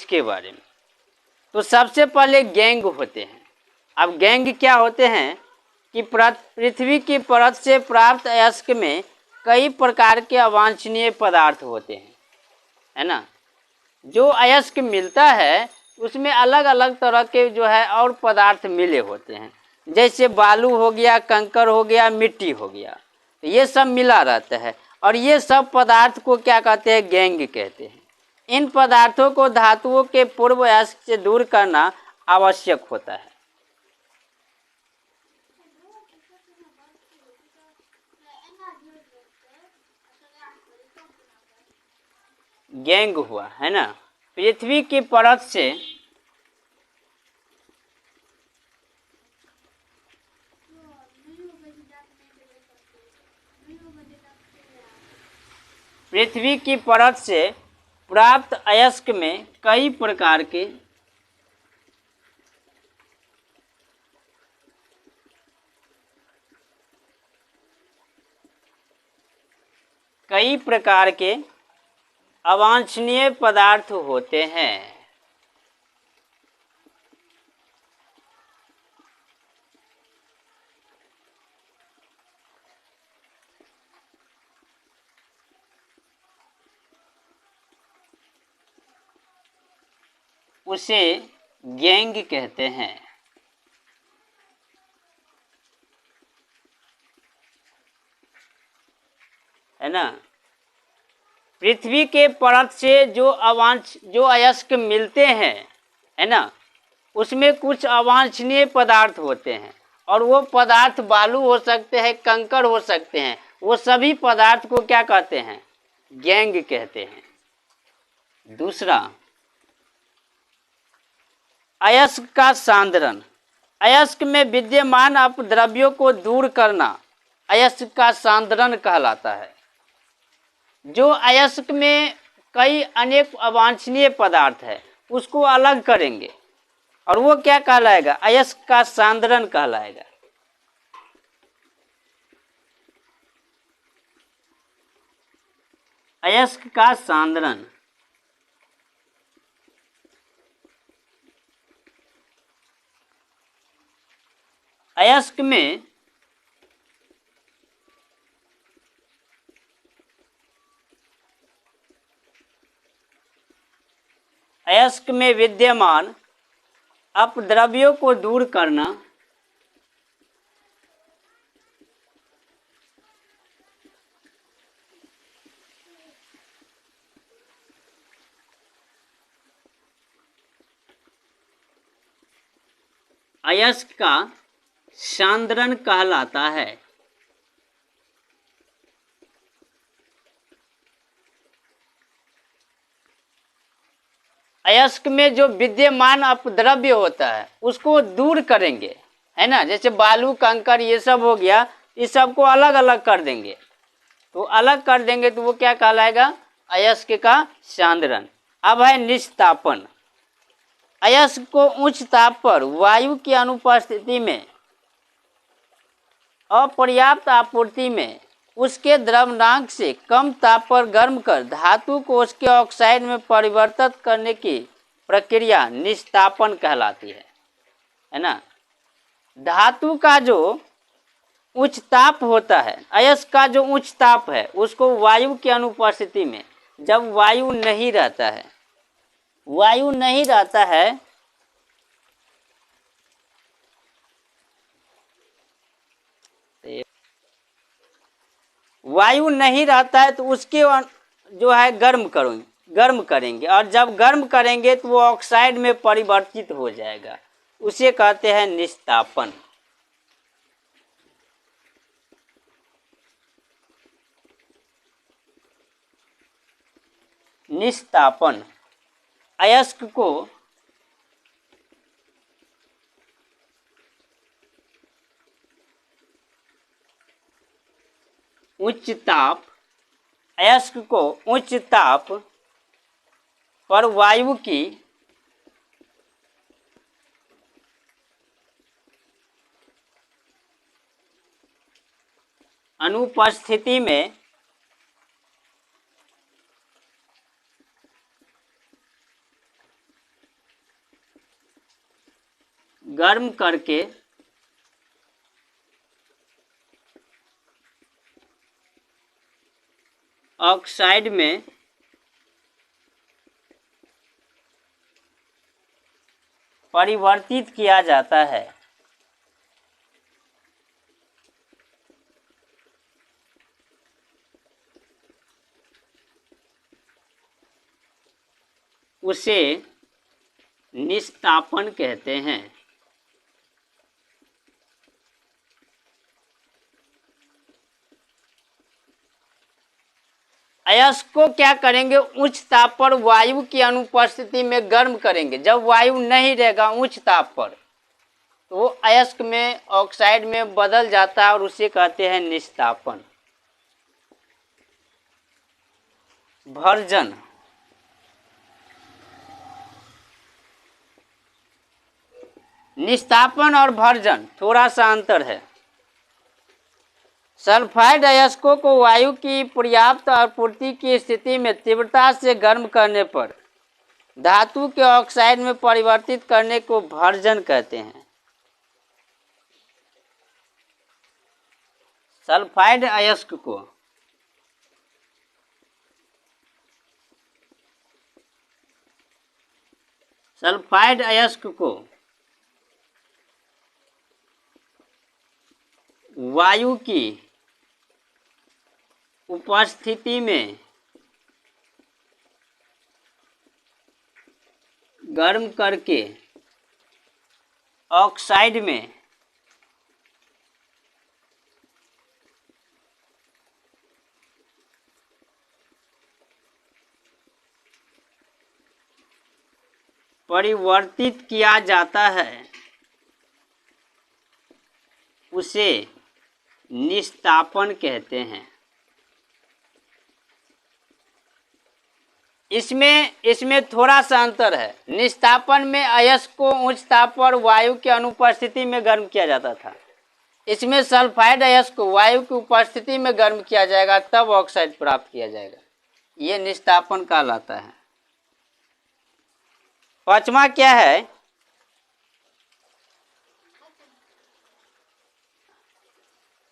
इसके बारे में। तो सबसे पहले गैंग होते हैं। अब गैंग क्या होते हैं कि पृथ्वी की परत से प्राप्त अयस्क में कई प्रकार के अवांछनीय पदार्थ होते हैं, है ना। जो अयस्क मिलता है उसमें अलग अलग तरह के जो है और पदार्थ मिले होते हैं, जैसे बालू हो गया, कंकर हो गया, मिट्टी हो गया, तो ये सब मिला रहता है। और ये सब पदार्थ को क्या कहते हैं, गैंग कहते हैं। इन पदार्थों को धातुओं के पूर्व अयस्क से दूर करना आवश्यक होता है। गैंग हुआ, है ना, पृथ्वी की परत से पृथ्वी की परत से प्राप्त अयस्क में कई प्रकार के अवांछनीय पदार्थ होते हैं। उसे गैंग कहते हैं। है ना। पृथ्वी के परत से जो अयस्क मिलते हैं, है ना, उसमें कुछ अवांछनीय पदार्थ होते हैं, और वो पदार्थ बालू हो सकते हैं, कंकड़ हो सकते हैं। वो सभी पदार्थ को क्या कहते हैं, गैंग कहते हैं। दूसरा, अयस्क का सांद्रण। अयस्क में विद्यमान अपद्रव्यों को दूर करना अयस्क का सांद्रण कहलाता है। जो अयस्क में कई अनेक अवांछनीय पदार्थ है उसको अलग करेंगे, और वो क्या कहलाएगा, अयस्क का सांद्रण कहलाएगा। अयस्क का सांद्रण। अयस्क में विद्यमान अपद्रव्यों को दूर करना अयस्क का सांद्रण कहलाता है। अयस्क में जो विद्यमान अपद्रव्य होता है उसको दूर करेंगे, है ना, जैसे बालू कंकर ये सब हो गया, इस सब को अलग अलग कर देंगे। तो अलग कर देंगे तो वो क्या कहलाएगा, अयस्क का सांद्रण। अब है निस्तापन। अयस्क को उच्च ताप पर वायु की अनुपस्थिति में अपर्याप्त आपूर्ति में उसके द्रवनांक से कम ताप पर गर्म कर धातु को उसके ऑक्साइड में परिवर्तित करने की प्रक्रिया निस्तापन कहलाती है ना। धातु का जो उच्च ताप होता है, अयस्क का जो उच्च ताप है, उसको वायु की अनुपस्थिति में, जब वायु नहीं रहता है वायु नहीं रहता है तो उसके जो है गर्म करेंगे, और जब गर्म करेंगे तो वो ऑक्साइड में परिवर्तित हो जाएगा, उसे कहते हैं निस्तापन। निस्तापन अयस्क को उच्च ताप पर वायु की अनुपस्थिति में गर्म करके ऑक्साइड में परिवर्तित किया जाता है। उसे निस्तापन कहते हैं। अयस्क को क्या करेंगे, उच्च ताप पर वायु की अनुपस्थिति में गर्म करेंगे। जब वायु नहीं रहेगा उच्च ताप पर तो वो अयस्क में ऑक्साइड में बदल जाता है और उसे कहते हैं निस्तापन। भर्जन, निस्तापन और भर्जन थोड़ा सा अंतर है। सल्फाइड अयस्कों को वायु की पर्याप्त आपूर्ति की स्थिति में तीव्रता से गर्म करने पर धातु के ऑक्साइड में परिवर्तित करने को भर्जन कहते हैं। सल्फाइड अयस्क को वायु की उपस्थिति में गर्म करके ऑक्साइड में परिवर्तित किया जाता है, उसे निस्तापन कहते हैं। इसमें थोड़ा सा अंतर है। निस्तापन में अयस्क को उच्च ताप पर वायु की अनुपस्थिति में गर्म किया जाता था। इसमें सल्फाइड अयस्क को वायु की उपस्थिति में गर्म किया जाएगा तब ऑक्साइड प्राप्त किया जाएगा। ये निस्तापन कहलाता है। पांचवा क्या है,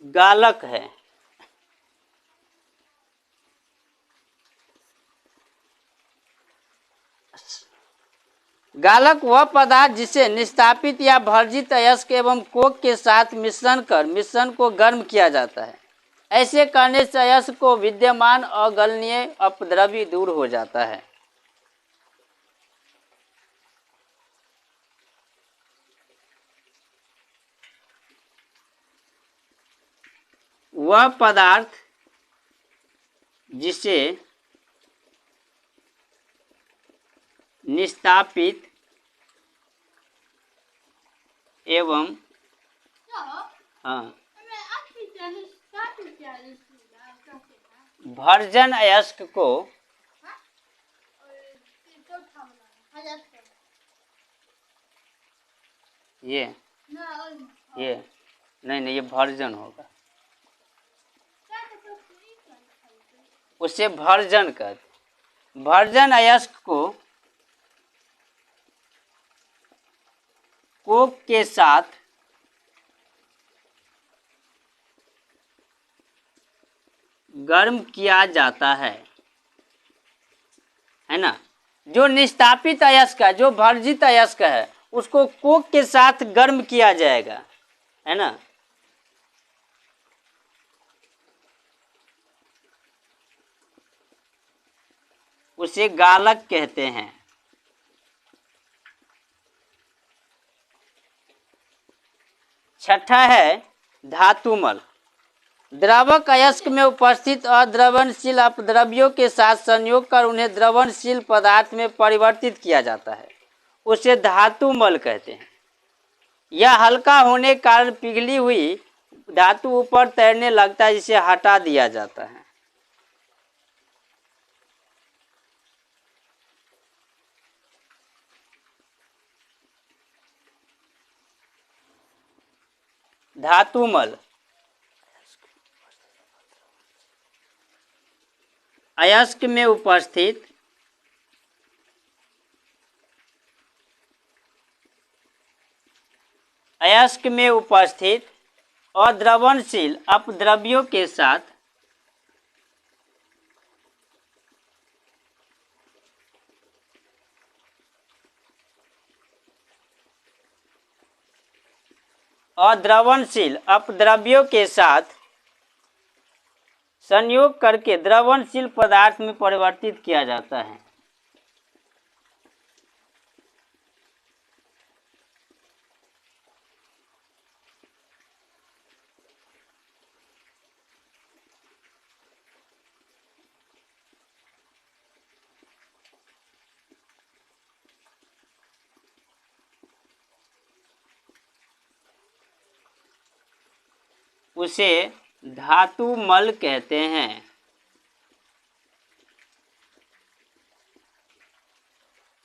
गालक है। गालक वह पदार्थ जिसे निस्तापित या भर्जित अयस्क एवं कोक के साथ मिश्रण कर मिश्रण को गर्म किया जाता है। ऐसे करने से अयस्क को विद्यमान अगलनीय अपद्रव्य दूर हो जाता है। वह पदार्थ जिसे निस्तापित एवं भर्जन अयस्क को ये नहीं ये भर्जन होगा, उसे भर्जन कहते। भर्जन अयस्क को कोक के साथ गर्म किया जाता है ना। जो निस्तापित अयस्क है, जो भर्जित अयस्क है, उसको कोक के साथ गर्म किया जाएगा, है ना। उसे गालक कहते हैं। छठा है धातुमल। द्रवक अयस्क में उपस्थित अद्रवणशील अपद्रव्यों के साथ संयोग कर उन्हें द्रवणशील पदार्थ में परिवर्तित किया जाता है, उसे धातुमल कहते हैं। यह हल्का होने के कारण पिघली हुई धातु ऊपर तैरने लगता है, जिसे हटा दिया जाता है। धातुमल अयस्क में उपस्थित अयस्क में उपस्थित अद्रवणशील अपद्रव्यों के साथ अद्रवणशील अपद्रव्यों के साथ संयोग करके द्रवणशील पदार्थ में परिवर्तित किया जाता है। उसे धातु मल कहते हैं।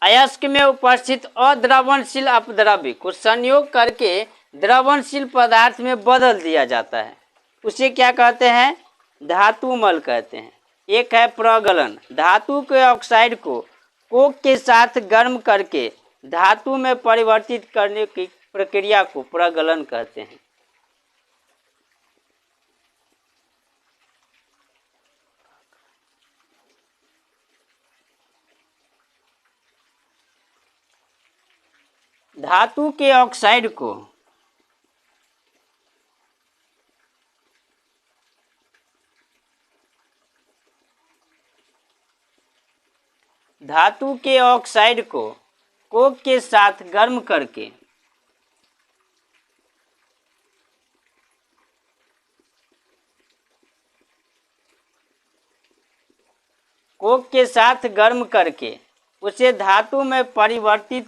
अयस्क में उपस्थित अद्रवणशील अपद्रव्य को संयोग करके द्रवणशील पदार्थ में बदल दिया जाता है, उसे क्या कहते हैं? धातु मल कहते हैं। एक है प्रगलन, धातु के ऑक्साइड को कोक के साथ गर्म करके धातु में परिवर्तित करने की प्रक्रिया को प्रगलन कहते हैं। धातु के ऑक्साइड को कोक के साथ गर्म करके उसे धातु में परिवर्तित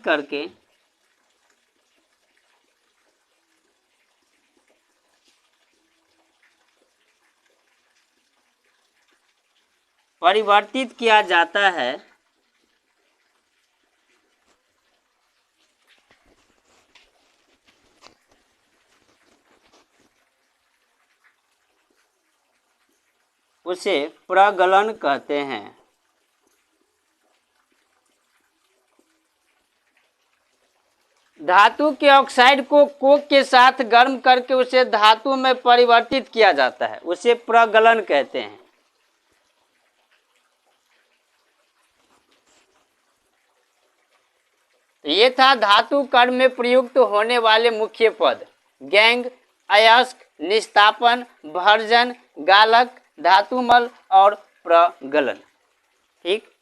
किया जाता है। उसे प्रगलन कहते हैं। धातु के ऑक्साइड को कोक के साथ गर्म करके उसे धातु में परिवर्तित किया जाता है, उसे प्रगलन कहते हैं। ये था धातु कण में प्रयुक्त होने वाले मुख्य पद: गैंग, अयस्क, निस्तापन, भर्जन, गालक, धातुमल और प्रगलन। ठीक।